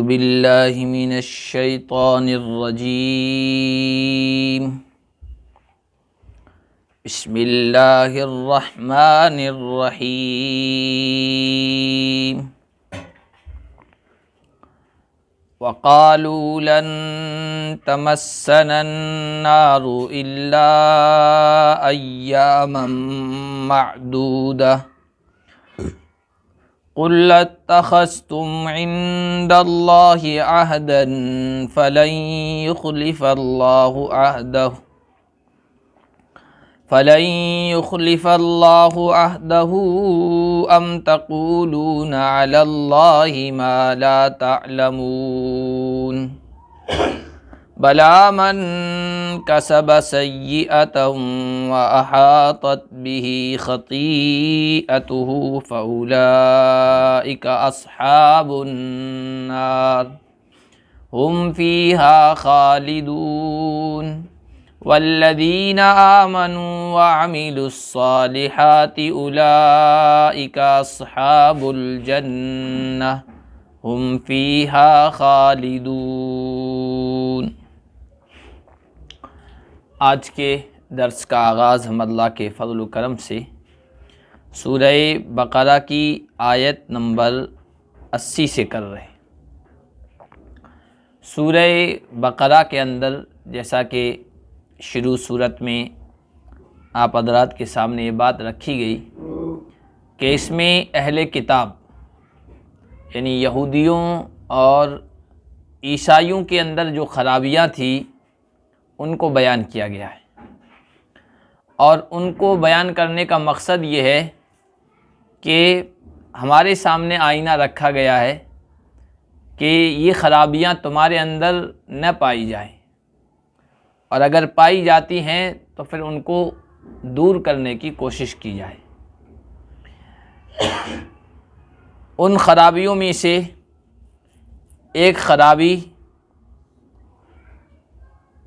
باللہ من الشیطان الرجیم بسم اللہ الرحمن الرحیم وقالوا لن تمسنا النار الا ایاما معدودہ قل اتخذتم عند اللہ عہدا فلن يخلف اللہ عہدہ ام تقولون علی اللہ ما لا تعلمون بلا من کسب سیئۃ وأحاطت به خطیئتہ فأولئک اصحاب النار ہم فیہا خالدون والذین آمنوا وعملوا الصالحات اولئک اصحاب الجنہ ہم فیہا خالدون۔ آج کے درس کا آغاز ہم اللہ کے فضل و کرم سے سورہ بقرہ کی آیت نمبر 80 سے کر رہے ہیں۔ سورہ بقرہ کے اندر جیسا کہ شروع صورت میں آپ حضرات کے سامنے یہ بات رکھی گئی کہ اس میں اہل کتاب یعنی یہودیوں اور عیسائیوں کے اندر جو خرابیاں تھیں ان کو بیان کیا گیا ہے، اور ان کو بیان کرنے کا مقصد یہ ہے کہ ہمارے سامنے آئینہ رکھا گیا ہے کہ یہ خرابیاں تمہارے اندر نہ پائی جائیں، اور اگر پائی جاتی ہیں تو پھر ان کو دور کرنے کی کوشش کی جائے۔ ان خرابیوں میں سے ایک خرابی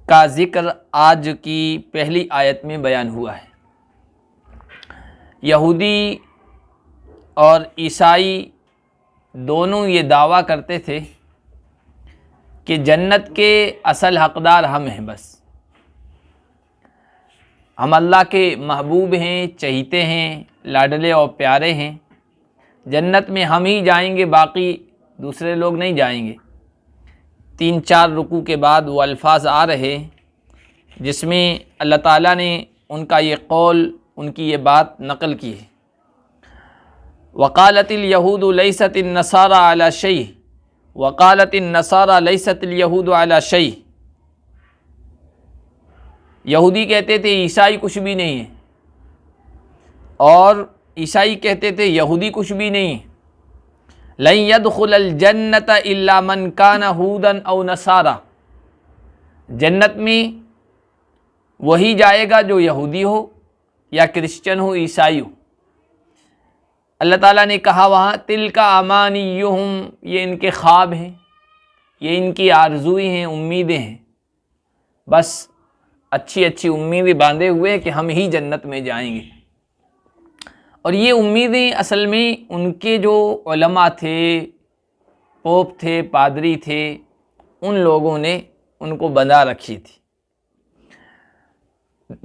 کا ذکر آج کی پہلی آیت میں بیان ہوا ہے۔ یہودی اور عیسائی دونوں یہ دعویٰ کرتے تھے کہ جنت کے اصل حقدار ہم ہیں، بس ہم اللہ کے محبوب ہیں، چہیتے ہیں، لاڈلے اور پیارے ہیں، جنت میں ہم ہی جائیں گے، باقی دوسرے لوگ نہیں جائیں گے۔ 3-4 رکوع کے بعد وہ الفاظ آ رہے جس میں اللہ تعالیٰ نے ان کا یہ قول، ان کی یہ بات نقل کی ہے۔ وقالت اليہود لیست النصارى علی شیء وقالت النصارى لیست اليہود علی شیء۔ یہودی کہتے تھے عیسائی کچھ بھی نہیں ہے، اور عیسائی کہتے تھے یہودی کچھ بھی نہیں ہے۔ لن يدخل الجنة الا من كان هودا او نصارى، جنت میں وہی جائے گا جو یہودی ہو یا کرسچن ہو، عیسائی ہو۔ اللہ تعالیٰ نے کہا وہاں تلک امانیہم، یہ ان کے خواب ہیں، یہ ان کی آرزوئیں ہیں، امیدیں ہیں، بس اچھی اچھی امیدیں باندھے ہوئے کہ ہم ہی جنت میں جائیں گے۔ اور یہ امیدیں اصل میں ان کے جو علماء تھے، پوپ تھے، پادری تھے، ان لوگوں نے ان کو بندھا رکھی تھی۔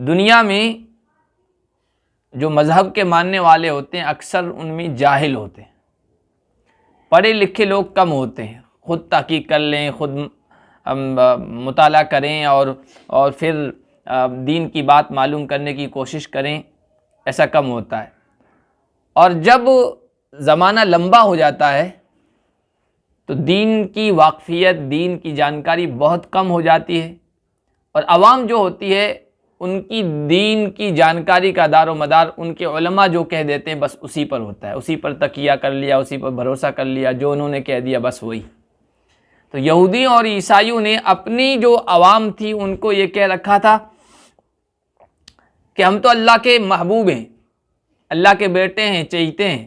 دنیا میں جو مذہب کے ماننے والے ہوتے ہیں اکثر ان میں جاہل ہوتے ہیں، پڑھے لکھے لوگ کم ہوتے ہیں۔ خود تحقیق کر لیں، خود مطالعہ کریں اور پھر دین کی بات معلوم کرنے کی کوشش کریں، ایسا کم ہوتا ہے۔ اور جب زمانہ لمبا ہو جاتا ہے تو دین کی واقفیت، دین کی جانکاری بہت کم ہو جاتی ہے، اور عوام جو ہوتی ہے ان کی دین کی جانکاری کا دار و مدار ان کے علماء جو کہہ دیتے ہیں بس اسی پر ہوتا ہے، اسی پر تکیہ کر لیا، اسی پر بھروسہ کر لیا، جو انہوں نے کہہ دیا بس وہی۔ تو یہودیوں اور عیسائیوں نے اپنی جو عوام تھی ان کو یہ کہہ رکھا تھا کہ ہم تو اللہ کے محبوب ہیں، اللہ کے بیٹے ہیں، چہیتے ہیں،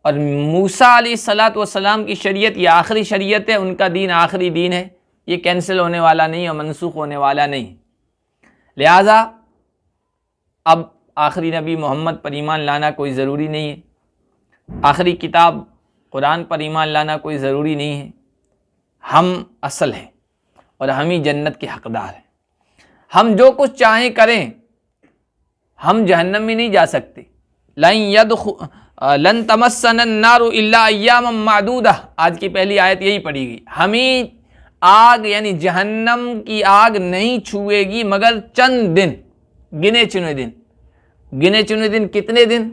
اور موسیٰ علیہ السلام کی شریعت یہ آخری شریعت ہے، ان کا دین آخری دین ہے، یہ کینسل ہونے والا نہیں اور منسوخ ہونے والا نہیں۔ لہٰذا اب آخری نبی محمد پر ایمان لانا کوئی ضروری نہیں ہے، آخری کتاب قرآن پر ایمان لانا کوئی ضروری نہیں ہے، ہم اصل ہیں اور ہم ہی جنت کے حقدار ہیں. ہم جو کچھ چاہیں کریں، ہم جہنم میں نہیں جا سکتے. لن تمسنا النار الا ایاما معدودہ، آج کی پہلی آیت یہی پڑھی گئی. ہمیں آگ یعنی جہنم کی آگ نہیں چھوئے گی مگر چند دن، گنے چنے دن. گنے چنے دن کتنے دن؟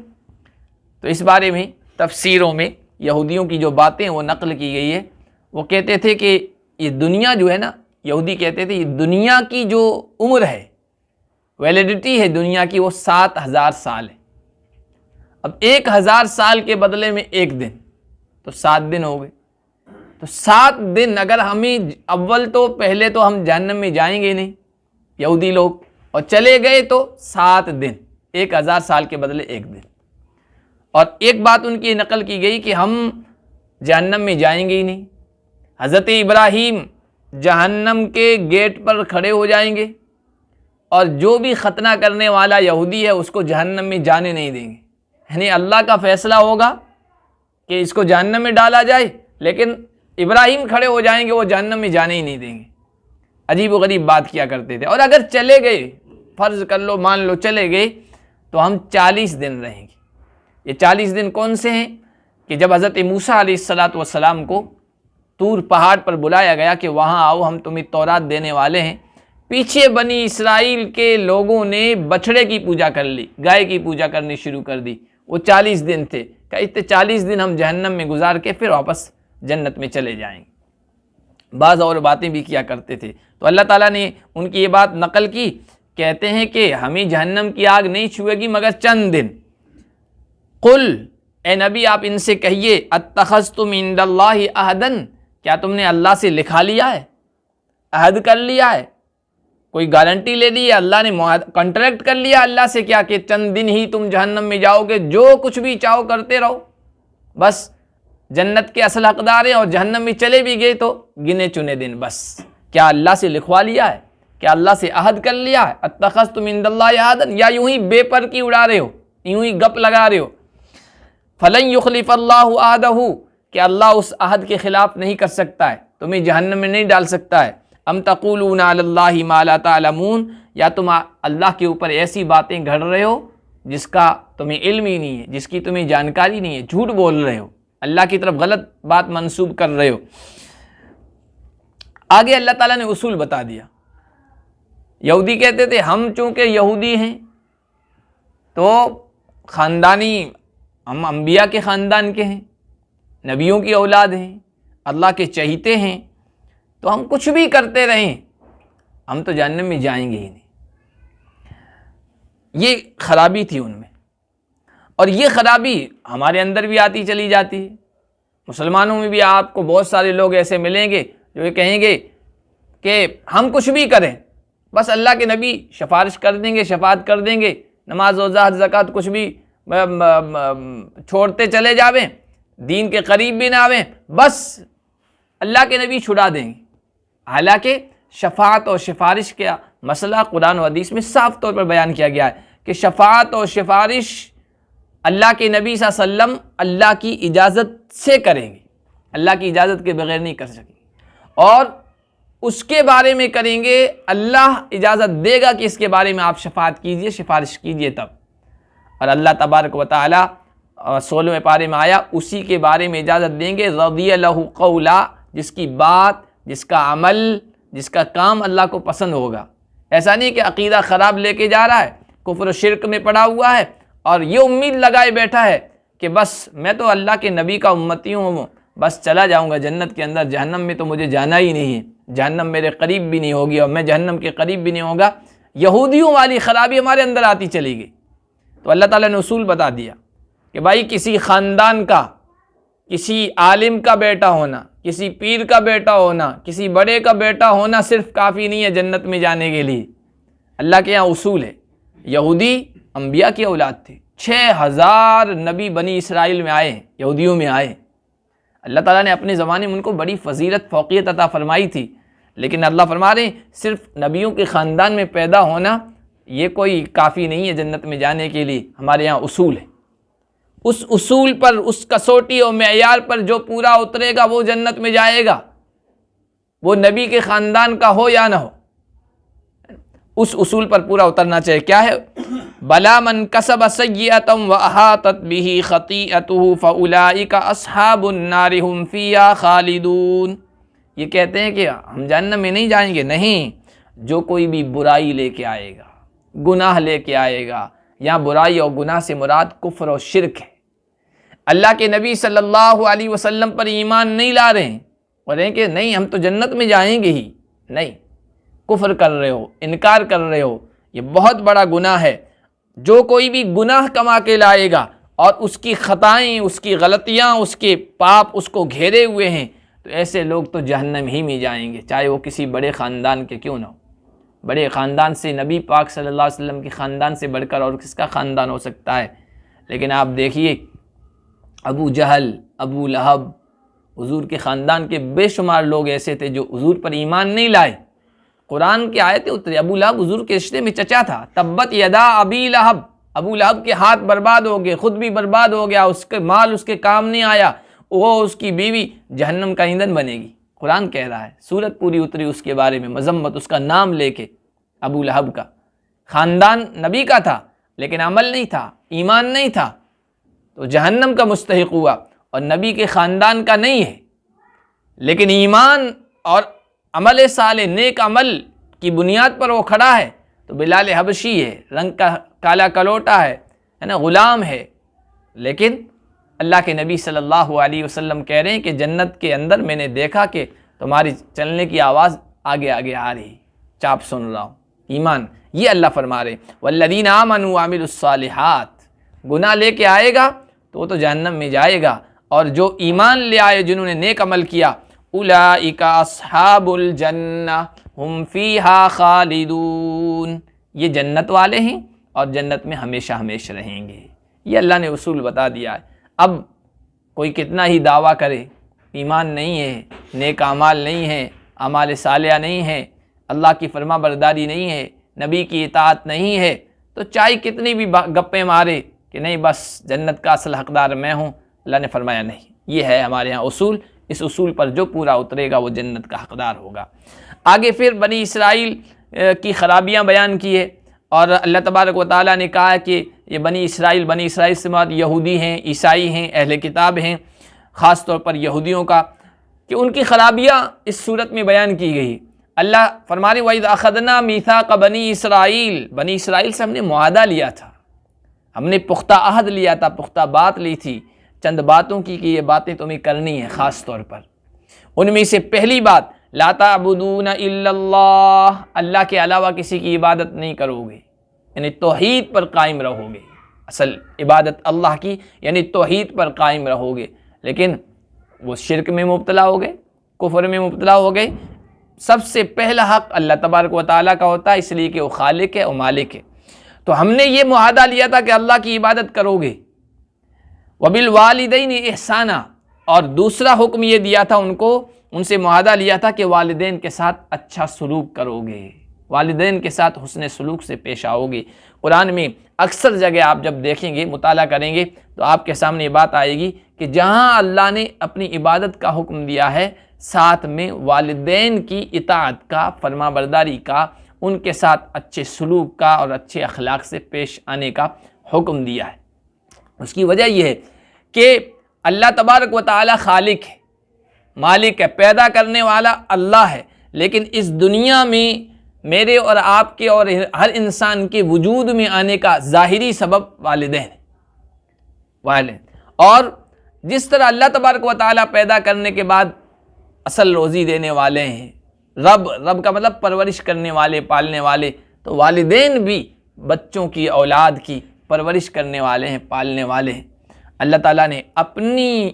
تو اس بارے میں تفسیروں میں یہودیوں کی جو باتیں وہ نقل کی گئی ہے. وہ کہتے تھے کہ یہ دنیا جو ہے نا، یہودی کہتے تھے یہ دنیا کی جو عمر ہے، ویلیڈیٹی ہے دنیا کی، وہ 7000 سال ہے. اب 1000 سال کے بدلے میں ایک دن، تو 7 دن ہو گئے. تو 7 دن اگر ہمیں اول تو پہلے تو ہم جہنم میں جائیں گے نہیں یہودی لوگ، اور چلے گئے تو 7 دن، 1000 سال کے بدلے ایک دن. اور ایک بات ان کی نقل کی گئی کہ ہم جہنم میں جائیں گے ہی نہیں. حضرت ابراہیم جہنم کے گیٹ پر کھڑے ہو جائیں گے اور جو بھی ختنہ کرنے والا یہودی ہے اس کو جہنم میں جانے نہیں دیں گے. یعنی اللہ کا فیصلہ ہوگا کہ اس کو جہنم میں ڈالا جائے، لیکن ابراہیم کھڑے ہو جائیں گے، وہ جہنم میں جانے ہی نہیں دیں گے. عجیب و غریب بات کیا کرتے تھے. اور اگر چلے گئے، فرض کر لو، مان لو چلے گئے، تو ہم 40 دن رہیں گے. یہ 40 دن کون سے ہیں؟ کہ جب حضرت موسیٰ علیہ السلام کو طور پہاڑ پر بلایا گیا کہ وہاں آؤ، ہم تمہیں تورات دینے والے ہیں. پیچھے بنی اسرائیل کے لوگوں نے بچھڑے کی پوجا کر لی، گائے کی پوجا کرنی شروع کر دی. وہ 40 دن تھے. کہتے 40 دن ہم جہنم میں گزار کے پھر واپس جنت میں چلے جائیں گے. بعض اور باتیں بھی کیا کرتے تھے. تو اللہ تعالیٰ نے ان کی یہ بات نقل کی. کہتے ہیں کہ ہمیں جہنم کی آگ نہیں چھوئے گی مگر چند دن. قل، اے نبی آپ ان سے کہیے، اتخذتم عند اللہ عہدا، کیا تم نے اللہ سے لکھا لیا ہے، عہد کر لیا ہے، کوئی گارنٹی لے لی ہے، اللہ نے کانٹریکٹ کر لیا اللہ سے کیا کہ چند دن ہی تم جہنم میں جاؤ گے، جو کچھ بھی چاہو کرتے رہو، بس جنت کے اصل حقدار ہیں، اور جہنم میں چلے بھی گئے تو گنے چنے دن بس. کیا اللہ سے لکھوا لیا ہے؟ کیا اللہ سے عہد کر لیا ہے؟ اتخذتم عند اللہ عہدا، یا یوں ہی بے پر کی اڑا رہے ہو، یوں ہی گپ لگا رہے ہو. فلن یخلف اللہ عہدہ، کہ اللہ اس عہد کے خلاف نہیں کر سکتا ہے، تمہیں جہنم میں نہیں ڈال سکتا ہے. ام تقولون علی اللہ ما لا تعلمون، یا تم اللہ کے اوپر ایسی باتیں گھڑ رہے ہو جس کا تمہیں علم ہی نہیں ہے، جس کی تمہیں جانکاری نہیں ہے، جھوٹ بول رہے ہو، اللہ کی طرف غلط بات منسوب کر رہے ہو. آگے اللہ تعالیٰ نے اصول بتا دیا. یہودی کہتے تھے ہم چونکہ یہودی ہیں تو خاندانی، ہم انبیاء کے خاندان کے ہیں، نبیوں کی اولاد ہیں، اللہ کے چہیتے ہیں، تو ہم کچھ بھی کرتے رہیں ہم تو جہنم میں جائیں گے ہی نہیں. یہ خرابی تھی ان میں، اور یہ خرابی ہمارے اندر بھی آتی چلی جاتی ہے. مسلمانوں میں بھی آپ کو بہت سارے لوگ ایسے ملیں گے جو یہ کہیں گے کہ ہم کچھ بھی کریں، بس اللہ کے نبی سفارش کر دیں گے، شفاعت کر دیں گے، نماز روزہ زکوٰۃ کچھ بھی چھوڑتے چلے جاویں، دین کے قریب بھی نہ آویں، بس اللہ کے نبی چھڑا دیں گے. حالانکہ شفاعت اور سفارش کا مسئلہ قرآن و حدیث میں صاف طور پر بیان کیا گیا ہے کہ شفاعت اور سفارش اللہ کے نبی صلی اللہ علیہ وسلم اللہ کی اجازت سے کریں گے، اللہ کی اجازت کے بغیر نہیں کر سکیں گے، اور اس کے بارے میں کریں گے اللہ اجازت دے گا کہ اس کے بارے میں آپ شفاعت کیجئے، سفارش کیجئے تب. اور اللہ تبارک و تعالی 16ویں پارے میں آیا اسی کے بارے میں اجازت دیں گے، رضی لہ قولا، جس کی بات، جس کا عمل، جس کا کام اللہ کو پسند ہوگا. ایسا نہیں کہ عقیدہ خراب لے کے جا رہا ہے، کفر و شرک میں پڑا ہوا ہے، اور یہ امید لگائے بیٹھا ہے کہ بس میں تو اللہ کے نبی کا امتی ہوں، بس چلا جاؤں گا جنت کے اندر، جہنم میں تو مجھے جانا ہی نہیں ہے، جہنم میرے قریب بھی نہیں ہوگی اور میں جہنم کے قریب بھی نہیں ہوگا. یہودیوں والی خرابی ہمارے اندر آتی چلی گئی. تو اللہ تعالیٰ نے اصول بتا دیا کہ بھائی کسی خاندان کا، کسی عالم کا بیٹا ہونا، کسی پیر کا بیٹا ہونا، کسی بڑے کا بیٹا ہونا صرف کافی نہیں ہے جنت میں جانے کے لیے. اللہ کے یہاں اصول ہے. یہودی انبیاء کی اولاد تھے، 6000 نبی بنی اسرائیل میں آئے، یہودیوں میں آئے. اللہ تعالیٰ نے اپنے زمانے میں ان کو بڑی فضیلت، فوقیت عطا فرمائی تھی، لیکن اللہ فرما رہے ہیں صرف نبیوں کے خاندان میں پیدا ہونا یہ کوئی کافی نہیں ہے جنت میں جانے کے لیے. ہمارے یہاں اصول ہے، اس اصول پر، اس کسوٹی اور معیار پر جو پورا اترے گا وہ جنت میں جائے گا. وہ نبی کے خاندان کا ہو یا نہ ہو، اس اصول پر پورا اترنا چاہیے۔ کیا ہے؟ بلا من کسب سیئۃ واحاطت به خطیئته فاولئک اصحاب النار هم فیہا خالدون۔ یہ کہتے ہیں کہ ہم جہنم میں نہیں جائیں گے، نہیں، جو کوئی بھی برائی لے کے آئے گا، گناہ لے کے آئے گا، یہاں برائی اور گناہ سے مراد کفر اور شرک ہے۔ اللہ کے نبی صلی اللہ علیہ وسلم پر ایمان نہیں لا رہے ہیں اور ہیں کہ نہیں ہم تو جنت میں جائیں گے ہی، نہیں، کفر کر رہے ہو، انکار کر رہے ہو، یہ بہت بڑا گناہ ہے۔ جو کوئی بھی گناہ کما کے لائے گا اور اس کی خطائیں، اس کی غلطیاں، اس کے پاپ اس کو گھیرے ہوئے ہیں، تو ایسے لوگ تو جہنم ہی میں جائیں گے، چاہے وہ کسی بڑے خاندان کے کیوں نہ ہو۔ بڑے خاندان سے، نبی پاک صلی اللہ علیہ وسلم کے خاندان سے بڑھ کر اور کس کا خاندان ہو سکتا ہے؟ لیکن آپ دیکھیے ابو جہل، ابو لہب، حضور کے خاندان کے بے شمار لوگ ایسے تھے جو حضور پر ایمان نہیں لائے۔ قرآن کی آیتیں اتری، ابو لہب حضور کے رشتے میں چچا تھا، تبت یدا ابی لہب، ابو لہب کے ہاتھ برباد ہو گئے، خود بھی برباد ہو گیا، اس کے مال اس کے کام نہیں آیا، وہ اس کی بیوی جہنم کا ایندھن بنے گی۔ قرآن کہہ رہا ہے، سورت پوری اتری اس کے بارے میں، مذمت اس کا نام لے کے، ابو لہب کا خاندان نبی کا تھا لیکن عمل نہیں تھا، ایمان نہیں تھا، تو جہنم کا مستحق ہوا، اور نبی کے خاندان کا نہیں ہے لیکن ایمان اور عمل صالح، نیک عمل کی بنیاد پر وہ کھڑا ہے، تو بلال حبشی ہے، رنگ کا کالا کلوٹا ہے نا، غلام ہے، لیکن اللہ کے نبی صلی اللہ علیہ وسلم کہہ رہے ہیں کہ جنت کے اندر میں نے دیکھا کہ تمہاری چلنے کی آواز آگے آگے آ رہی، چاپ سن رہا ہوں، ایمان۔ یہ اللہ فرما رہے والذین آمنوا وعملوا الصالحات، گناہ لے کے آئے گا تو وہ تو جہنم میں جائے گا، اور جو ایمان لے آئے، جنہوں نے نیک عمل کیا، اولئک اصحاب الجنہ ہم فیہا خالدون، یہ جنت والے ہیں اور جنت میں ہمیشہ ہمیشہ رہیں گے۔ یہ اللہ نے اصول بتا دیا ہے۔ اب کوئی کتنا ہی دعویٰ کرے، ایمان نہیں ہے، نیک اعمال نہیں ہے، اعمال صالحہ نہیں ہے، اللہ کی فرما برداری نہیں ہے، نبی کی اطاعت نہیں ہے، تو چاہے کتنی بھی گپیں مارے کہ نہیں بس جنت کا اصل حقدار میں ہوں، اللہ نے فرمایا نہیں، یہ ہے ہمارے ہاں اصول، اس اصول پر جو پورا اترے گا وہ جنت کا حقدار ہوگا۔ آگے پھر بنی اسرائیل کی خرابیاں بیان کی ہے، اور اللہ تبارک و تعالیٰ نے کہا ہے کہ یہ بنی اسرائیل سے مراد یہودی ہیں، عیسائی ہیں، اہل کتاب ہیں، خاص طور پر یہودیوں کا، کہ ان کی خرابیاں اس صورت میں بیان کی گئی۔ اللہ فرما رہے وَإِذْ أَخَذْنَا مِيثَاقَ بَنِي إِسْرَائِيل، بنی اسرائیل سے ہم نے معاہدہ لیا تھا، ہم نے پختہ عہد لیا تھا، پختہ بات لی تھی، چند باتوں کی کہ یہ باتیں تمہیں کرنی ہیں خاص طور پر۔ ان میں سے پہلی بات لا تعبدون الا اللہ، اللہ کے علاوہ کسی کی عبادت نہیں کرو گے، یعنی توحید پر قائم رہو گے، اصل عبادت اللہ کی یعنی توحید پر قائم رہو گے، لیکن وہ شرک میں مبتلا ہو گئے، کفر میں مبتلا ہو گئے۔ سب سے پہلا حق اللہ تبارک و تعالیٰ کا ہوتا ہے، اس لیے کہ وہ خالق ہے اور مالک ہے، تو ہم نے یہ معاہدہ لیا تھا کہ اللہ کی عبادت کرو گے۔ وبالوالدین احسانا، اور دوسرا حکم یہ دیا تھا ان سے معاہدہ لیا تھا کہ والدین کے ساتھ اچھا سلوک کرو گے، والدین کے ساتھ حسن سلوک سے پیش آؤ گے۔ قرآن میں اکثر جگہ آپ جب دیکھیں گے، مطالعہ کریں گے تو آپ کے سامنے یہ بات آئے گی کہ جہاں اللہ نے اپنی عبادت کا حکم دیا ہے، ساتھ میں والدین کی اطاعت کا، فرما برداری کا، ان کے ساتھ اچھے سلوک کا اور اچھے اخلاق سے پیش آنے کا حکم دیا ہے۔ اس کی وجہ یہ ہے کہ اللہ تبارک و تعالی خالق ہے، مالک ہے، پیدا کرنے والا اللہ ہے، لیکن اس دنیا میں میرے اور آپ کے اور ہر انسان کے وجود میں آنے کا ظاہری سبب والدین ہے۔ اور جس طرح اللہ تبارک و تعالی پیدا کرنے کے بعد اصل روزی دینے والے ہیں، رب کا مطلب پرورش کرنے والے، پالنے والے، تو والدین بھی بچوں کی، اولاد کی پرورش کرنے والے ہیں، پالنے والے ہیں۔ اللہ تعالیٰ نے اپنی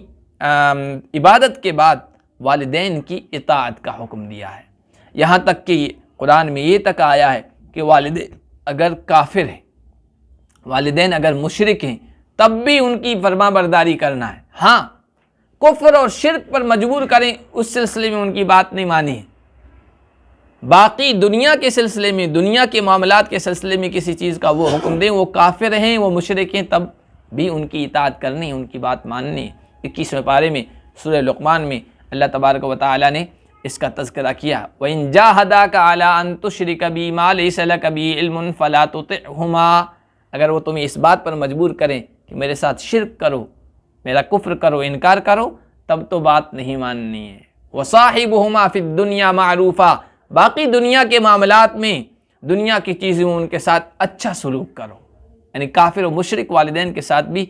عبادت کے بعد والدین کی اطاعت کا حکم دیا ہے، یہاں تک کہ قرآن میں یہ تک آیا ہے کہ والدین اگر کافر ہیں، والدین اگر مشرک ہیں، تب بھی ان کی فرما برداری کرنا ہے۔ ہاں، کفر اور شرک پر مجبور کریں، اس سلسلے میں ان کی بات نہیں مانی ہے، باقی دنیا کے سلسلے میں، دنیا کے معاملات کے سلسلے میں کسی چیز کا وہ حکم دیں، وہ کافر ہیں، وہ مشرک ہیں، تب بھی ان کی اطاعت کرنی، ان کی بات ماننی ہے۔ 21ویں پارے میں سورہ لقمان میں اللہ تبارک و تعالیٰ نے اس کا تذکرہ کیا۔ وَإِن جَاهَدَاكَ عَلَىٰ أَن تُشْرِكَ بِي مَا لَيْسَ لَكَ بِهِ عِلْمٌ فَلَا تُطِعْهُمَا، اگر وہ تمہیں اس بات پر مجبور کریں کہ میرے ساتھ شرک کرو، میرا کفر کرو، انکار کرو، تب تو بات نہیں ماننی ہے۔ وَصَاحِبُهُمَا فِي الدُّنْيَا مَعْرُوفًا، باقی دنیا کے معاملات میں، دنیا کی چیزوں میں ان کے ساتھ اچھا سلوک کرو، یعنی کافر و مشرک والدین کے ساتھ بھی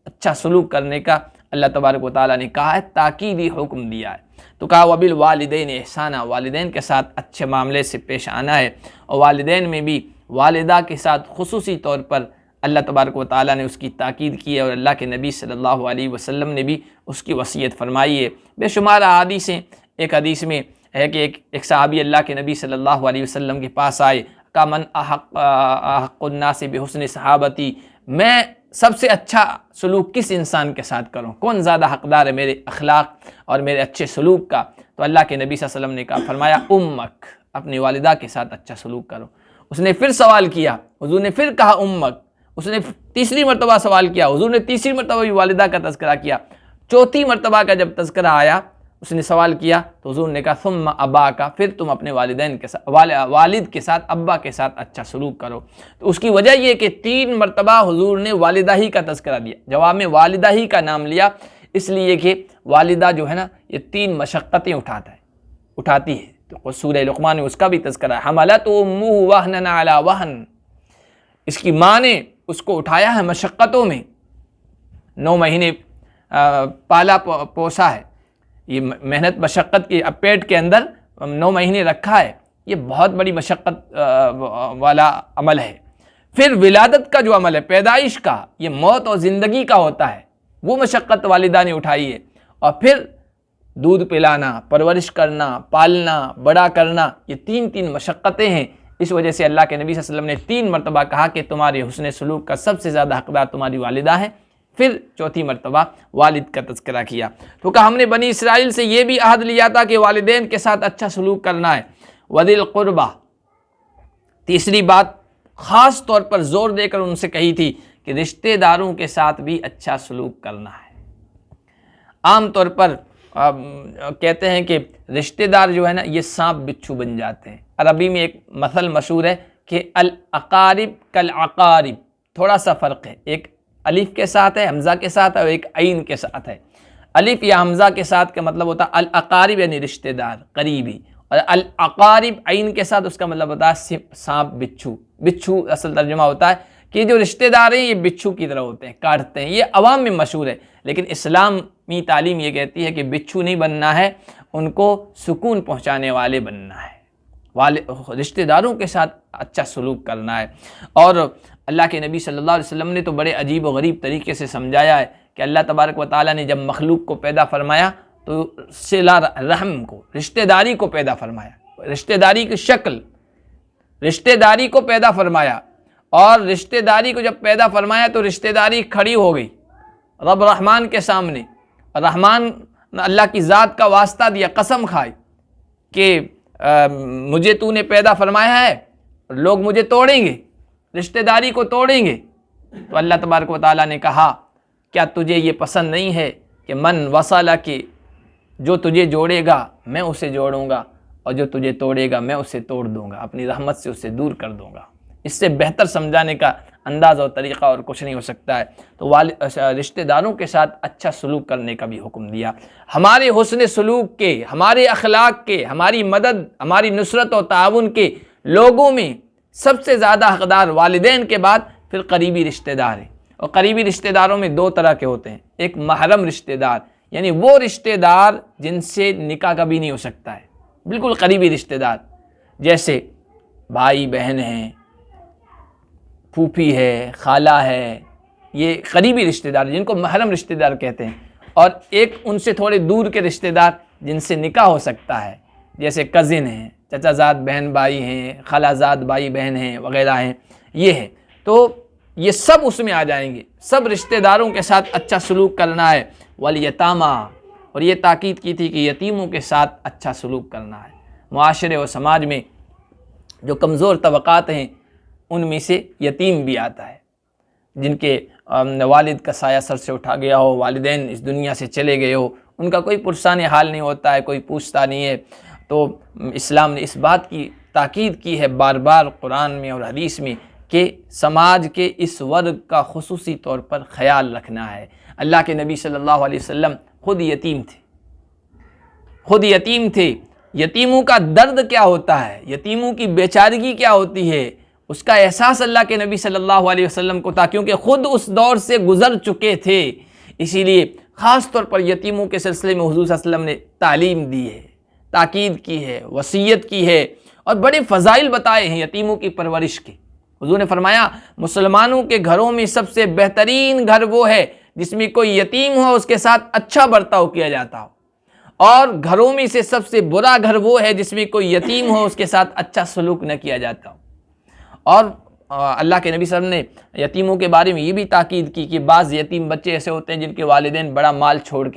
اچھا سلوک کرنے کا اللہ تبارک و تعالیٰ نے کہا ہے، تاکیدی حکم دیا ہے۔ تو کہا وَبِالْوَالِدَيْنِ احسانا، والدین کے ساتھ اچھے معاملے سے پیش آنا ہے، اور والدین میں بھی والدہ کے ساتھ خصوصی طور پر اللہ تبارک و تعالیٰ نے اس کی تاکید کی ہے، اور اللہ کے نبی صلی اللہ علیہ وسلم نے بھی اس کی وصیت فرمائی ہے۔ بے شمار احادیث ہیں، ایک حدیث میں ہے کہ ایک صحابی اللہ کے نبی صلی اللہ علیہ وسلم کے پاس آئے، کہا من احق الناس بحسن صحابتی، میں سب سے اچھا سلوک کس انسان کے ساتھ کروں، کون زیادہ حقدار ہے میرے اخلاق اور میرے اچھے سلوک کا؟ تو اللہ کے نبی صلی اللہ علیہ وسلم نے کہا، فرمایا امک، اپنی والدہ کے ساتھ اچھا سلوک کرو۔ اس نے پھر سوال کیا، حضور نے پھر کہا امک۔ اس نے تیسری مرتبہ سوال کیا، حضور نے تیسری مرتبہ بھی والدہ کا تذکرہ کیا۔ چوتھی مرتبہ کا جب تذکرہ آیا، اس نے سوال کیا تو حضور نے کہا ثم اباکا، پھر تم اپنے والدین کے ساتھ، والد کے ساتھ، ابا کے ساتھ اچھا سلوک کرو۔ تو اس کی وجہ یہ کہ 3 مرتبہ حضور نے والدہ ہی کا تذکرہ دیا، جواب میں والدہ ہی کا نام لیا، اس لیے کہ والدہ جو ہے نا یہ 3 مشقتیں اٹھاتی ہے۔ تو سورہ لقمان میں اس کا بھی تذکرہ ہے، حملتہ امہ وہنا علی وہن، اس کی ماں نے اس کو اٹھایا ہے مشقتوں میں، 9 مہینے پالا پوسا ہے، یہ محنت مشقت کی، اب پیٹ کے اندر 9 مہینے رکھا ہے، یہ بہت بڑی مشقت والا عمل ہے۔ پھر ولادت کا جو عمل ہے، پیدائش کا، یہ موت اور زندگی کا ہوتا ہے، وہ مشقت والدہ نے اٹھائی ہے۔ اور پھر دودھ پلانا، پرورش کرنا، پالنا، بڑا کرنا، یہ 3 مشقتیں ہیں۔ اس وجہ سے اللہ کے نبی صلی اللہ علیہ وسلم نے 3 مرتبہ کہا کہ تمہارے حسن سلوک کا سب سے زیادہ حقدار تمہاری والدہ ہے، پھر چوتھی مرتبہ والد کا تذکرہ کیا۔ تو کہا ہم نے بنی اسرائیل سے یہ بھی عہد لیا تھا کہ والدین کے ساتھ اچھا سلوک کرنا ہے۔ وذی القربہ، تیسری بات خاص طور پر زور دے کر ان سے کہی تھی کہ رشتہ داروں کے ساتھ بھی اچھا سلوک کرنا ہے۔ عام طور پر کہتے ہیں کہ رشتہ دار جو ہے نا یہ سانپ بچھو بن جاتے ہیں۔ عربی میں ایک مثل مشہور ہے کہ الاقارب کالعقارب، تھوڑا سا فرق ہے، ایک الف کے ساتھ ہے، حمزہ کے ساتھ ہے، اور ایک عین کے ساتھ ہے۔ الف یا حمزہ کے ساتھ کا مطلب ہوتا ہے الاقارب یعنی رشتہ دار قریبی، اور الاقارب عین کے ساتھ اس کا مطلب ہوتا ہے سانپ بچھو۔ بچھو اصل ترجمہ ہوتا ہے کہ جو رشتہ دار ہیں یہ بچھو کی طرح ہوتے ہیں، کاٹتے ہیں، یہ عوام میں مشہور ہے، لیکن اسلامی تعلیم یہ کہتی ہے کہ بچھو نہیں بننا ہے، ان کو سکون پہنچانے والے بننا ہے، رشتہ داروں کے ساتھ اچھا سلوک کرنا ہے۔ اور اللہ کے نبی صلی اللہ علیہ وسلم نے تو بڑے عجیب و غریب طریقے سے سمجھایا ہے کہ اللہ تبارک و تعالیٰ نے جب مخلوق کو پیدا فرمایا تو صلہ رحم کو، رشتہ داری کو پیدا فرمایا، رشتہ داری کی شکل، رشتہ داری کو پیدا فرمایا، اور رشتہ داری کو جب پیدا فرمایا تو رشتہ داری کھڑی ہو گئی رب رحمان کے سامنے، رحمان اللہ کی ذات کا واسطہ دیا، قسم کھائی کہ مجھے تو نے پیدا فرمایا ہے، لوگ مجھے توڑیں گے، رشتہ داری کو توڑیں گے۔ تو اللہ تبارک و تعالیٰ نے کہا کیا تجھے یہ پسند نہیں ہے کہ من وصلہ کہ جو تجھے جوڑے گا میں اسے جوڑوں گا، اور جو تجھے توڑے گا میں اسے توڑ دوں گا، اپنی رحمت سے اسے دور کر دوں گا۔ اس سے بہتر سمجھانے کا انداز اور طریقہ اور کچھ نہیں ہو سکتا ہے۔ تو رشتہ داروں کے ساتھ اچھا سلوک کرنے کا بھی حکم دیا۔ ہمارے حسن سلوک کے، ہمارے اخلاق کے، ہماری مدد، ہماری نصرت و تعاون کے لوگوں میں سب سے زیادہ حقدار والدین کے بعد پھر قریبی رشتہ دار ہیں۔ اور قریبی رشتہ داروں میں 2 طرح کے ہوتے ہیں، ایک محرم رشتہ دار، یعنی وہ رشتہ دار جن سے نکاح کبھی نہیں ہو سکتا ہے، بالکل قریبی رشتہ دار، جیسے بھائی بہن ہیں، پھوپھی ہے، خالہ ہے، یہ قریبی رشتہ دار جن کو محرم رشتہ دار کہتے ہیں۔ اور ایک ان سے تھوڑے دور کے رشتہ دار جن سے نکاح ہو سکتا ہے، جیسے کزن ہیں، چچا زاد بہن بھائی ہیں، خالہ زاد بھائی بہن ہیں وغیرہ ہیں، یہ ہے۔ تو یہ سب اس میں آ جائیں گے، سب رشتہ داروں کے ساتھ اچھا سلوک کرنا ہے۔ والیتاما، اور یہ تاکید کی تھی کہ یتیموں کے ساتھ اچھا سلوک کرنا ہے۔ معاشرے و سماج میں جو کمزور طبقات ہیں ان میں سے یتیم بھی آتا ہے، جن کے والد کا سایہ سر سے اٹھا گیا ہو، والدین اس دنیا سے چلے گئے ہو، ان کا کوئی پرسان حال نہیں ہوتا ہے، کوئی پوچھتا نہیں ہے، تو اسلام نے اس بات کی تاکید کی ہے بار بار قرآن میں اور حدیث میں کہ سماج کے اس ورگ کا خصوصی طور پر خیال رکھنا ہے۔ اللہ کے نبی صلی اللہ علیہ وسلم خود یتیم تھے، یتیموں کا درد کیا ہوتا ہے، یتیموں کی بیچارگی کیا ہوتی ہے، اس کا احساس اللہ کے نبی صلی اللہ علیہ وسلم کو تھا، کیونکہ خود اس دور سے گزر چکے تھے۔ اسی لیے خاص طور پر یتیموں کے سلسلے میں حضور صلی اللہ علیہ وسلم نے تعلیم دی ہے، تاکید کی ہے، وصیت کی ہے اور بڑے فضائل بتائے ہیں یتیموں کی پرورش کے۔ حضور نے فرمایا مسلمانوں کے گھروں میں سب سے بہترین گھر وہ ہے جس میں کوئی یتیم ہو، اس کے ساتھ اچھا برتاؤ کیا جاتا ہو، اور گھروں میں سے سب سے برا گھر وہ ہے جس میں کوئی یتیم ہو، اس کے ساتھ اچھا سلوک نہ کیا جاتا ہو۔ اور اللہ کے نبی صلی اللہ علیہ وسلم نے یتیموں کے بارے میں یہ بھی تاکید کی کہ بعض یتیم بچے ایسے ہوتے ہیں جن کے والدین بڑا مال چھوڑ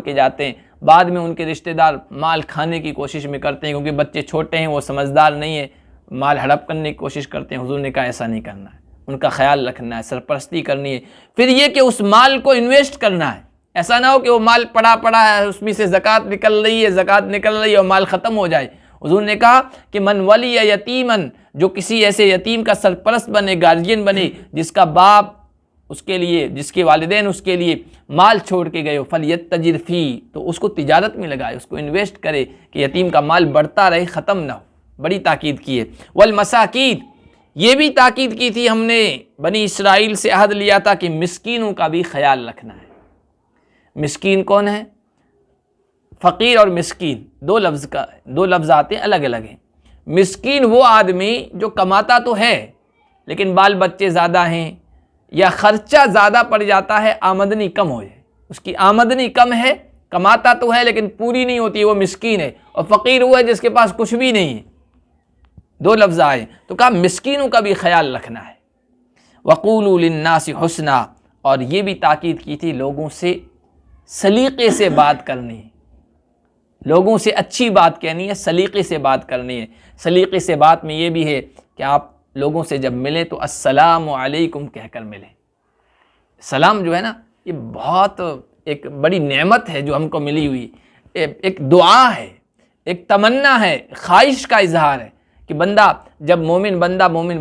کے جاتے ہیں، بعد میں ان کے رشتہ دار مال کھانے کی کوشش میں کرتے ہیں، کیونکہ بچے چھوٹے ہیں، وہ سمجھدار نہیں ہیں، مال ہڑپ کرنے کی کوشش کرتے ہیں۔ حضور نے کہا ایسا نہیں کرنا ہے، ان کا خیال رکھنا ہے، سرپرستی کرنی ہے۔ پھر یہ کہ اس مال کو انویسٹ کرنا ہے، ایسا نہ ہو کہ وہ مال پڑا ہے، اس میں سے زکوٰۃ نکل رہی ہے اور مال ختم ہو جائے۔ حضور نے کہا کہ من ولی یتیمن، جو کسی ایسے یتیم کا سرپرست بنے، گارجین بنے، جس کا باپ اس کے لیے، جس کے والدین اس کے لیے مال چھوڑ کے گئے ہو، فلیتجر فی، تو اس کو تجارت میں لگائے، اس کو انویسٹ کرے کہ یتیم کا مال بڑھتا رہے، ختم نہ ہو۔ بڑی تاکید کی ہے۔ والمساکین، یہ بھی تاکید کی تھی ہم نے، بنی اسرائیل سے عہد لیا تھا کہ مسکینوں کا بھی خیال رکھنا ہے۔ مسکین کون ہے؟ فقیر اور مسکین دو لفظ آتے ہیں، الگ الگ ہیں۔ مسکین وہ آدمی جو کماتا تو ہے لیکن بال بچے زیادہ ہیں یا خرچہ زیادہ پڑ جاتا ہے، آمدنی کم ہو جائے، اس کی آمدنی کم ہے، کماتا تو ہے لیکن پوری نہیں ہوتی، وہ مسکین ہے۔ اور فقیر وہ ہے جس کے پاس کچھ بھی نہیں ہے۔ دو لفظ آئے تو کہا مسکینوں کا بھی خیال رکھنا ہے۔ وَقُولُوا لِلنَّاسِ حُسْنًا، اور یہ بھی تاکید کی تھی لوگوں سے سلیقے سے بات کرنی ہے، لوگوں سے اچھی بات کہنی ہے، سلیقے سے بات کرنی ہے۔ سلیقے سے بات میں یہ بھی ہے کہ آپ لوگوں سے جب ملیں تو السلام علیکم کہہ کر ملیں۔ سلام جو ہے نا، یہ بہت ایک بڑی نعمت ہے جو ہم کو ملی ہوئی، ایک دعا ہے، ایک تمنا ہے، خواہش کا اظہار ہے کہ جب مومن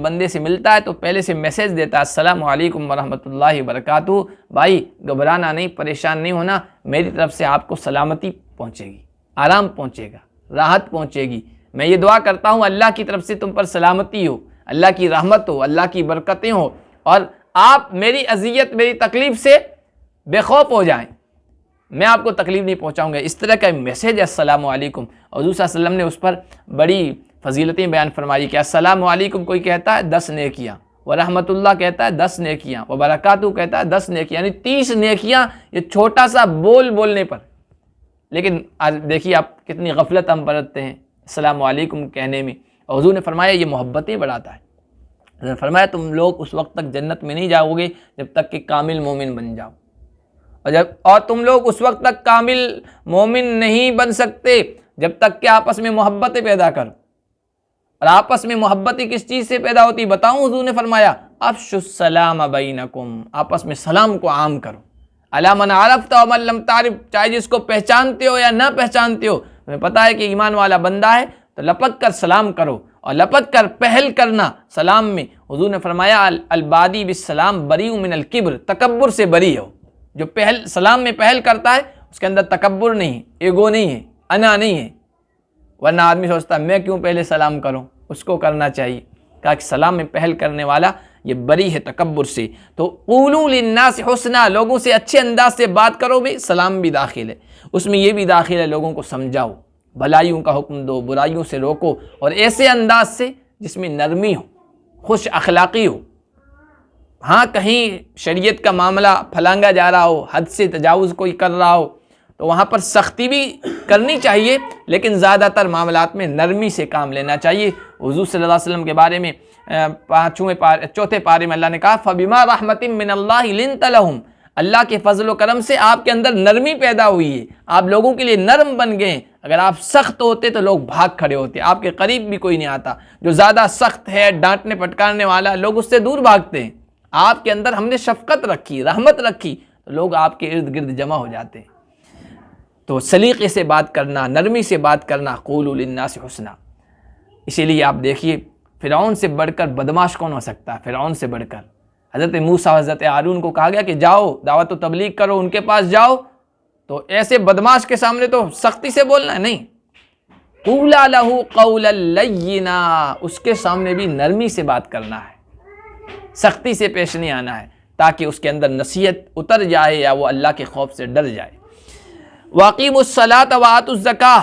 بندے سے ملتا ہے تو پہلے سے میسیج دیتا ہے السلام علیکم ورحمۃ اللہ وبرکاتہ، بھائی گھبرانا نہیں، پریشان نہیں ہونا، میری طرف سے آپ کو سلامتی پہنچے گی، آرام پہنچے گا، راحت پہنچے گی۔ میں یہ دعا کرتا ہوں اللہ کی طرف سے تم پر سلامتی ہو، اللہ کی رحمت ہو، اللہ کی برکتیں ہو، اور آپ میری اذیت، میری تکلیف سے بے خوف ہو جائیں، میں آپ کو تکلیف نہیں پہنچاؤں گا۔ اس طرح کا میسیج ہے السلام علیکم۔ حضور صلی اللہ علیہ وسلم نے اس پر بڑی فضیلتیں بیان فرمائی کہ السلام علیکم کوئی کہتا ہے 10 نیکیاں، ورحمۃ اللہ کہتا ہے 10 نیکیاں، وبرکاتہ کہتا ہے 10 نیکیاں، یعنی 30 نیکیاں، یہ چھوٹا سا بولنے پر۔ لیکن آج دیکھیے آپ کتنی غفلت ہم برتتے ہیں السلام علیکم کہنے میں۔ اور حضور نے فرمایا یہ محبتیں بڑھاتا ہے۔ حضور نے فرمایا تم لوگ اس وقت تک جنت میں نہیں جاؤ گے جب تک کہ کامل مومن بن جاؤ، اور تم لوگ اس وقت تک کامل مومن نہیں بن سکتے جب تک کہ آپس میں محبتیں پیدا کرو۔ اور آپس میں محبتیں کس چیز سے پیدا ہوتی بتاؤں؟ حضور نے فرمایا افشوا السلام بینکم، آپس میں سلام کو عام کرو۔ الا من عرفت ومن لم تعرف، چاہے جس کو پہچانتے ہو یا نہ پہچانتے ہو، تمہیں پتہ ہے کہ ایمان والا بندہ ہے تو لپک کر سلام کرو، اور لپک کر پہل کرنا سلام میں۔ حضور نے فرمایا البادی بالسلام بریء من الکبر، تکبر سے بری ہو۔ جو سلام میں پہل کرتا ہے اس کے اندر تکبر نہیں، ایگو نہیں ہے، انا نہیں ہے۔ ورنہ آدمی سوچتا ہے میں کیوں پہلے سلام کروں، اس کو کرنا چاہیے۔ کہا کہ سلام میں پہل کرنے والا یہ بری ہے تکبر سے۔ تو قولوا للناس حسنا، لوگوں سے اچھے انداز سے بات کرو بھی، سلام بھی داخل ہے اس میں، یہ بھی داخل ہے لوگوں کو سمجھاؤ، بھلائیوں کا حکم دو، برائیوں سے روکو، اور ایسے انداز سے جس میں نرمی ہو، خوش اخلاقی ہو۔ ہاں کہیں شریعت کا معاملہ پھلانگا جا رہا ہو، حد سے تجاوز کوئی کر رہا ہو تو وہاں پر سختی بھی کرنی چاہیے، لیکن زیادہ تر معاملات میں نرمی سے کام لینا چاہیے۔ حضور صلی اللہ علیہ وسلم کے بارے میں 4 پارے میں اللہ نے کہا فَبِمَا رَحْمَةٍ مِّنَ اللَّهِ لِنْتَ لَهُمْ، اللہ کے فضل و کرم سے آپ کے اندر نرمی پیدا ہوئی ہے، آپ لوگوں کے لیے نرم بن گئے۔ اگر آپ سخت ہوتے تو لوگ بھاگ کھڑے ہوتے، آپ کے قریب بھی کوئی نہیں آتا۔ جو زیادہ سخت ہے، ڈانٹنے پٹکارنے والا، لوگ اس سے دور بھاگتے ہیں۔ آپ کے اندر ہم نے شفقت رکھی، رحمت رکھی، تو لوگ آپ کے ارد گرد جمع ہو جاتے ہیں۔ تو سلیقے سے بات کرنا، نرمی سے بات کرنا، قولوا للناس حسنا۔ اسی لیے آپ دیکھیے فرعون سے بڑھ کر بدماش کون ہو سکتا ہے؟ فرعون سے بڑھ کر حضرت موسیٰ حضرت ہارون کو کہا گیا کہ جاؤ دعوت و تبلیغ کرو، ان کے پاس جاؤ، تو ایسے بدماش کے سامنے تو سختی سے بولنا ہے نہیں، قولا لہ قولا لینا، اس کے سامنے بھی نرمی سے بات کرنا ہے، سختی سے پیش نہیں آنا ہے، تاکہ اس کے اندر نصیحت اتر جائے یا وہ اللہ کے خوف سے ڈر جائے۔ وَأَقِیمُوا الصَّلَاةَ وَآتُوا الزَّکَاۃَ،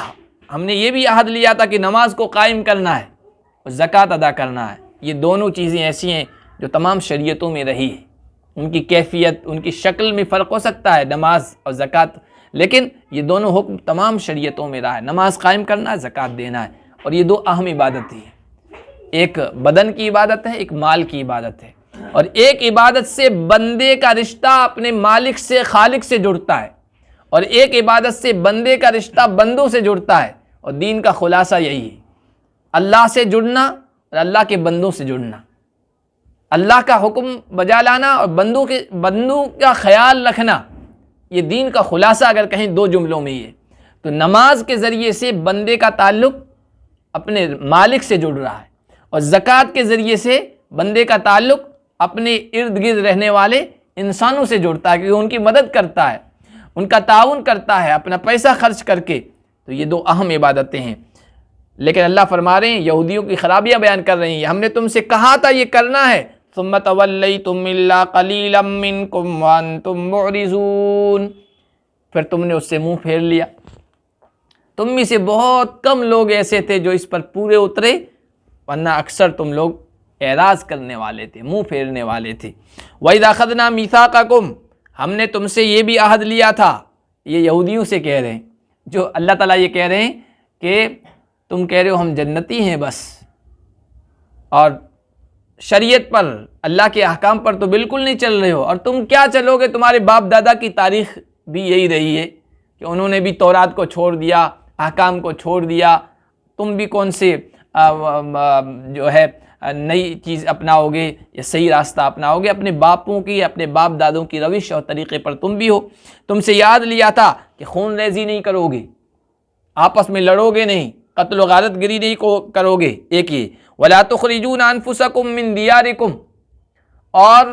ہم نے یہ بھی عہد لیا تھا کہ نماز کو قائم کرنا ہے اور زکوٰۃ ادا کرنا ہے۔ یہ دونوں چیزیں ایسی ہیں جو تمام شریعتوں میں رہی ہے، ان کی کیفیت، ان کی شکل میں فرق ہو سکتا ہے نماز اور زکوٰۃ، لیکن یہ دونوں حکم تمام شریعتوں میں رہا ہے، نماز قائم کرنا ہے، زکوٰۃ دینا ہے، اور یہ دو اہم عبادت ہیں، ایک بدن کی عبادت ہے، ایک مال کی عبادت ہے، اور ایک عبادت سے بندے کا رشتہ اپنے مالک سے، خالق سے جڑتا ہے، اور ایک عبادت سے بندے کا رشتہ بندوں سے جڑتا ہے، اور دین کا خلاصہ یہی ہے، اللہ سے جڑنا اور اللہ کے بندوں سے جڑنا، اللہ کا حکم بجا لانا اور بندوں کا خیال رکھنا، یہ دین کا خلاصہ اگر کہیں دو جملوں میں ہی ہے۔ تو نماز کے ذریعے سے بندے کا تعلق اپنے مالک سے جڑ رہا ہے، اور زکوٰۃ کے ذریعے سے بندے کا تعلق اپنے ارد گرد رہنے والے انسانوں سے جڑتا ہے، کیونکہ ان کی مدد کرتا ہے، ان کا تعاون کرتا ہے اپنا پیسہ خرچ کر کے۔ تو یہ دو اہم عبادتیں ہیں، لیکن اللہ فرما رہے ہیں، یہودیوں کی خرابیاں بیان کر رہی ہیں، ہم نے تم سے کہا تھا یہ کرنا ہے، ثم تولیتم الا قلیلا منکم وانتم معرضون، پھر تم نے اس سے منہ پھیر لیا۔ تم میں سے بہت کم لوگ ایسے تھے جو اس پر پورے اترے، ورنہ اکثر تم لوگ اعراض کرنے والے تھے، منہ پھیرنے والے تھے۔ وَإِذَا أَخَذْنَا مِيثَاقَكُمْ، ہم نے تم سے یہ بھی عہد لیا تھا، یہ یہودیوں سے کہہ رہے ہیں، جو اللہ تعالیٰ یہ کہہ رہے ہیں کہ تم کہہ رہے ہو ہم جنتی ہیں بس، اور شریعت پر، اللہ کے احکام پر تو بالکل نہیں چل رہے ہو، اور تم کیا چلو گے؟ تمہارے باپ دادا کی تاریخ بھی یہی رہی ہے کہ انہوں نے بھی تورات کو چھوڑ دیا، احکام کو چھوڑ دیا، تم بھی کون سے جو ہے نئی چیز اپناؤ گے یا صحیح راستہ اپناؤ گے؟ اپنے باپوں کی، اپنے باپ دادوں کی روش اور طریقے پر تم بھی ہو۔ تم سے یاد لیا تھا کہ خون ریزی نہیں کرو گے، آپس میں لڑو گے نہیں، قتل و غارت گری نہیں کرو گے، ایک یہ وَلَا تُخْرِجُونَ أَنفُسَكُم مِّن دِيَارِكُمْ، اور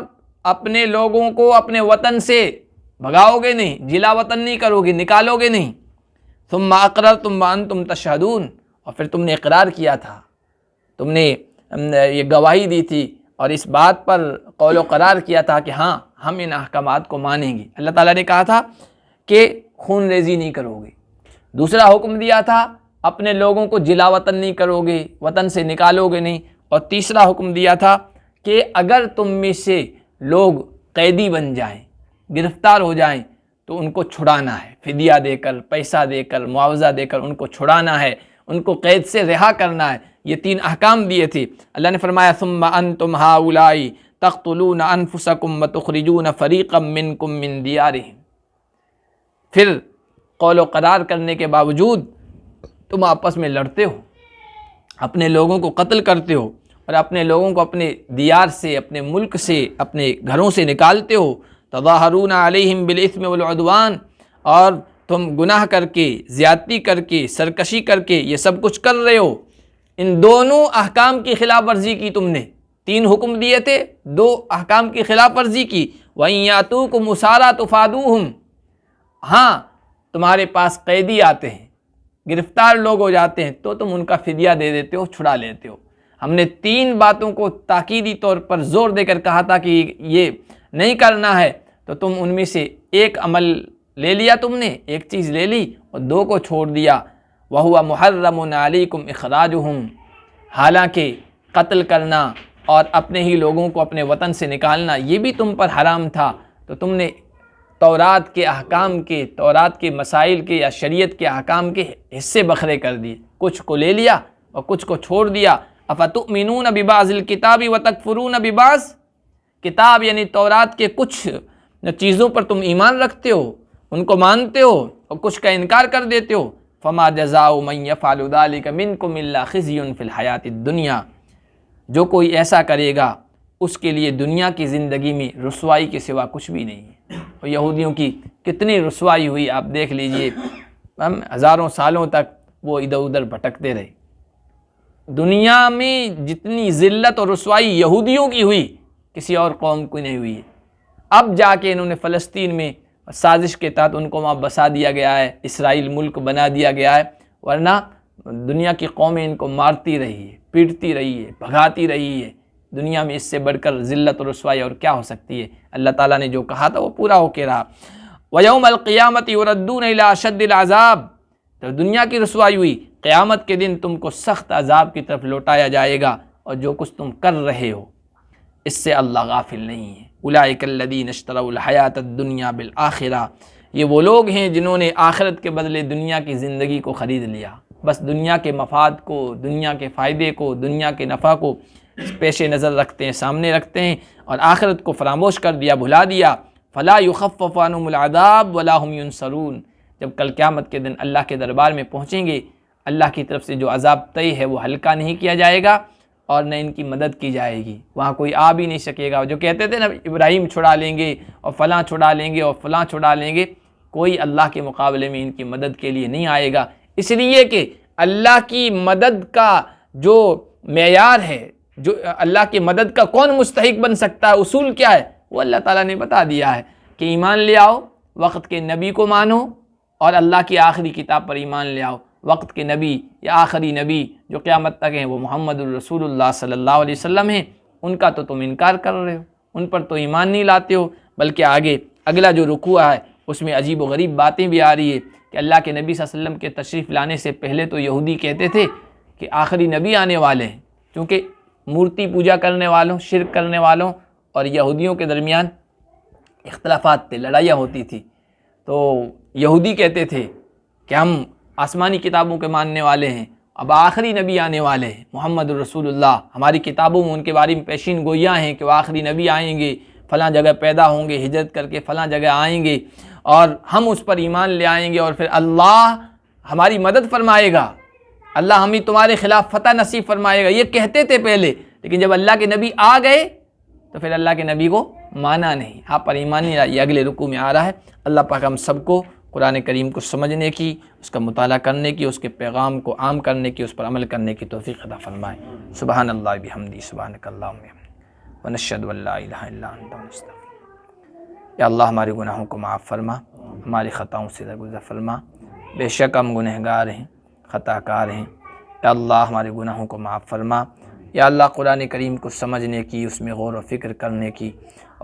اپنے لوگوں کو اپنے وطن سے بھگاؤ گے نہیں، جلا وطن نہیں کرو گے، نکالو گے نہیں۔ ثُمَّ أَقْرَرْتُمْ وَأَنْتُمْ تَشْهَدُونَ، اور پھر تم نے اقرار کیا تھا، تم نے یہ گواہی دی تھی اور اس بات پر قول و قرار کیا تھا کہ ہاں ہم ان احکامات کو مانیں گے۔ اللہ تعالیٰ نے کہا تھا کہ خون ریزی نہیں کرو گے، دوسرا حکم دیا تھا اپنے لوگوں کو جلا وطن نہیں کرو گے، وطن سے نکالو گے نہیں، اور تیسرا حکم دیا تھا کہ اگر تم میں سے لوگ قیدی بن جائیں، گرفتار ہو جائیں، تو ان کو چھڑانا ہے، فدیہ دے کر، پیسہ دے کر، معاوضہ دے کر ان کو چھڑانا ہے، ان کو قید سے رہا کرنا ہے۔ یہ تین احکام دیے تھے۔ اللہ نے فرمایا ثم انتم ہؤلاء تقتلون انفسکم وتخرجون فریقا منکم من دیارہم، پھر قول و قرار کرنے کے باوجود تم آپس میں لڑتے ہو، اپنے لوگوں کو قتل کرتے ہو، اور اپنے لوگوں کو اپنے دیار سے، اپنے ملک سے، اپنے گھروں سے نکالتے ہو۔ تظاہرون علیہم بالاثم والعدوان، اور تم گناہ کر کے، زیادتی کر کے، سرکشی کر کے یہ سب کچھ کر رہے ہو۔ ان دونوں احکام کی خلاف ورزی کی تم نے، تین حکم دیے تھے، دو احکام کی خلاف ورزی کی۔ وَإِن يَأْتُوكُمْ أُسَارَىٰ تُفَادُوهُمْ، ہاں تمہارے پاس قیدی آتے ہیں، گرفتار لوگ ہو جاتے ہیں، تو تم ان کا فدیہ دے دیتے ہو، چھڑا لیتے ہو۔ ہم نے تین باتوں کو تاکیدی طور پر زور دے کر کہا تھا کہ یہ نہیں کرنا ہے، تو تم ان میں سے ایک عمل لے لیا، تم نے ایک چیز لے لی اور دو کو چھوڑ دیا۔ وَهُوَ مُحَرَّمٌ عَلَيْكُمْ إِخْرَاجُهُمْ، حالانکہ قتل کرنا اور اپنے ہی لوگوں کو اپنے وطن سے نکالنا یہ بھی تم پر حرام تھا، تو تم نے تورات کے احکام کے، تورات کے مسائل کے یا شریعت کے احکام کے حصے بکھرے کر دیے، کچھ کو لے لیا اور کچھ کو چھوڑ دیا۔ اَفَتُؤْمِنُونَ بِبَعْضِ الْكِتَابِ وَتَكْفُرُونَ بِبَعْضٍ، کتاب یعنی تورات کے کچھ چیزوں پر تم ایمان رکھتے ہو، ان کو مانتے ہو، اور کچھ کا انکار کر دیتے ہو۔ فَمَا جَزَاءُ مَن يَفْعَلُ ذَلِكَ مِنكُمْ إِلَّا خِزْيٌ فِي الْحَيَاةِ الدُّنْيَا، جو کوئی ایسا کرے گا اس کے لیے دنیا کی زندگی میں رسوائی کے سوا کچھ بھی نہیں ہے۔ اور یہودیوں کی کتنی رسوائی ہوئی آپ دیکھ لیجئے، ہم ہزاروں سالوں تک وہ ادھر ادھر بھٹکتے رہے۔ دنیا میں جتنی ذلت اور رسوائی یہودیوں کی ہوئی کسی اور قوم کو نہیں ہوئی ہے۔ اب جا کے انہوں نے فلسطین میں سازش کے تحت ان کو وہاں بسا دیا گیا ہے، اسرائیل ملک بنا دیا گیا ہے، ورنہ دنیا کی قومیں ان کو مارتی رہی ہے، پیٹتی رہی ہے، بھگاتی رہی ہے۔ دنیا میں اس سے بڑھ کر ذلت اور رسوائی اور کیا ہو سکتی ہے؟ اللہ تعالیٰ نے جو کہا تھا وہ پورا ہو کے رہا۔ وَيَوْمَ الْقِيَامَةِ يُرَدُّونَ إِلَىٰ أَشَدِّ الْعَذَابِ، تو دنیا کی رسوائی ہوئی، قیامت کے دن تم کو سخت عذاب کی طرف لوٹایا جائے گا، اور جو کچھ تم کر رہے ہو اس سے اللہ غافل نہیں ہے۔ اولئک الذین اشتروا الحیاۃ الدنیا بالآخرہ، یہ وہ لوگ ہیں جنہوں نے آخرت کے بدلے دنیا کی زندگی کو خرید لیا، بس دنیا کے مفاد کو، دنیا کے فائدے کو، دنیا کے نفع کو پیش نظر رکھتے ہیں، سامنے رکھتے ہیں، اور آخرت کو فراموش کر دیا، بھلا دیا۔ فلا یخفف عنہم العذاب ولا هم ینصرون، جب کل قیامت کے دن اللہ کے دربار میں پہنچیں گے، اللہ کی طرف سے جو عذاب طے ہے وہ ہلکا نہیں کیا جائے گا، اور نہ ان کی مدد کی جائے گی، وہاں کوئی آ بھی نہیں سکے گا۔ جو کہتے تھے نا ابراہیم چھڑا لیں گے اور فلاں چھڑا لیں گے اور فلاں چھڑا لیں گے، کوئی اللہ کے مقابلے میں ان کی مدد کے لیے نہیں آئے گا، اس لیے کہ اللہ کی مدد کا جو معیار ہے، جو اللہ کی مدد کا کون مستحق بن سکتا ہے، اصول کیا ہے، وہ اللہ تعالیٰ نے بتا دیا ہے کہ ایمان لے آؤ، وقت کے نبی کو مانو، اور اللہ کی آخری کتاب پر ایمان لے آؤ۔ وقت کے نبی یا آخری نبی جو قیامت تک ہیں وہ محمد الرسول اللہ صلی اللہ علیہ وسلم ہیں، ان کا تو تم انکار کر رہے ہو، ان پر تو ایمان نہیں لاتے ہو، بلکہ آگے اگلا جو رکوع ہے اس میں عجیب و غریب باتیں بھی آ رہی ہے کہ اللہ کے نبی صلی اللہ علیہ وسلم کے تشریف لانے سے پہلے تو یہودی کہتے تھے کہ آخری نبی آنے والے ہیں، کیونکہ مورتی پوجا کرنے والوں، شرک کرنے والوں اور یہودیوں کے درمیان اختلافات تھے، لڑائیاں ہوتی تھی، تو یہودی کہتے تھے کہ ہم آسمانی کتابوں کے ماننے والے ہیں، اب آخری نبی آنے والے ہیں محمد الرسول اللہ، ہماری کتابوں میں ان کے بارے میں پیشین گوئیاں ہیں کہ وہ آخری نبی آئیں گے، فلاں جگہ پیدا ہوں گے، ہجرت کر کے فلاں جگہ آئیں گے، اور ہم اس پر ایمان لے آئیں گے، اور پھر اللہ ہماری مدد فرمائے گا، اللہ ہمیں تمہارے خلاف فتح نصیب فرمائے گا، یہ کہتے تھے پہلے، لیکن جب اللہ کے نبی آ گئے تو پھر اللہ کے نبی کو مانا نہیں، آپ پر ایمان نہیں لایا۔ یہ اگلے رکوع میں آ رہا ہے۔ اللہ پاک ہم سب کو قرآن کریم کو سمجھنے کی، اس کا مطالعہ کرنے کی، اس کے پیغام کو عام کرنے کی، اس پر عمل کرنے کی توفیق عطا فرمائے۔ سبحان اللہ بحمدہ، سبحانک اللہم وبحمدک، ونشہد ان لا الہ الا انت ونستغفرک۔ یا اللہ ہمارے گناہوں کو معاف فرما، ہماری خطاؤں سے درگزر فرما، بے شک ہم گنہگار ہیں، خطا کار ہیں، یا اللہ ہمارے گناہوں کو معاف فرما۔ یا اللہ قرآن کریم کو سمجھنے کی، اس میں غور و فکر کرنے کی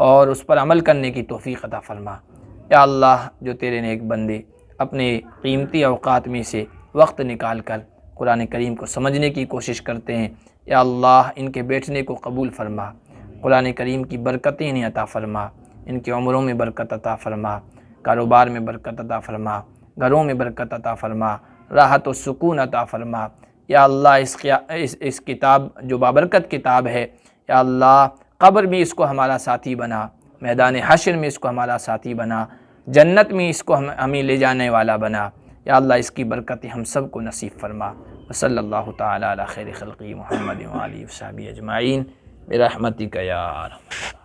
اور اس پر عمل کرنے کی توفیق عطا فرما۔ یا اللہ جو تیرے نیک بندے اپنے قیمتی اوقات میں سے وقت نکال کر قرآن کریم کو سمجھنے کی کوشش کرتے ہیں، یا اللہ ان کے بیٹھنے کو قبول فرما، قرآن کریم کی برکتیں انہیں عطا فرما، ان کی عمروں میں برکت عطا فرما، کاروبار میں برکت عطا فرما، گھروں میں برکت عطا فرما، راحت و سکون عطا فرما۔ یا اللہ اس کتاب جو بابرکت کتاب ہے، یا اللہ قبر بھی اس کو ہمارا ساتھی بنا، میدان حشر میں اس کو ہمارا ساتھی بنا، جنت میں اس کو ہمیں لے جانے والا بنا۔ یا اللہ اس کی برکتیں ہم سب کو نصیب فرما۔ وصلی اللہ تعالی علی خیر خلقی محمد و آلہ و صحبہ اجمعین برحمتک یا ارحم۔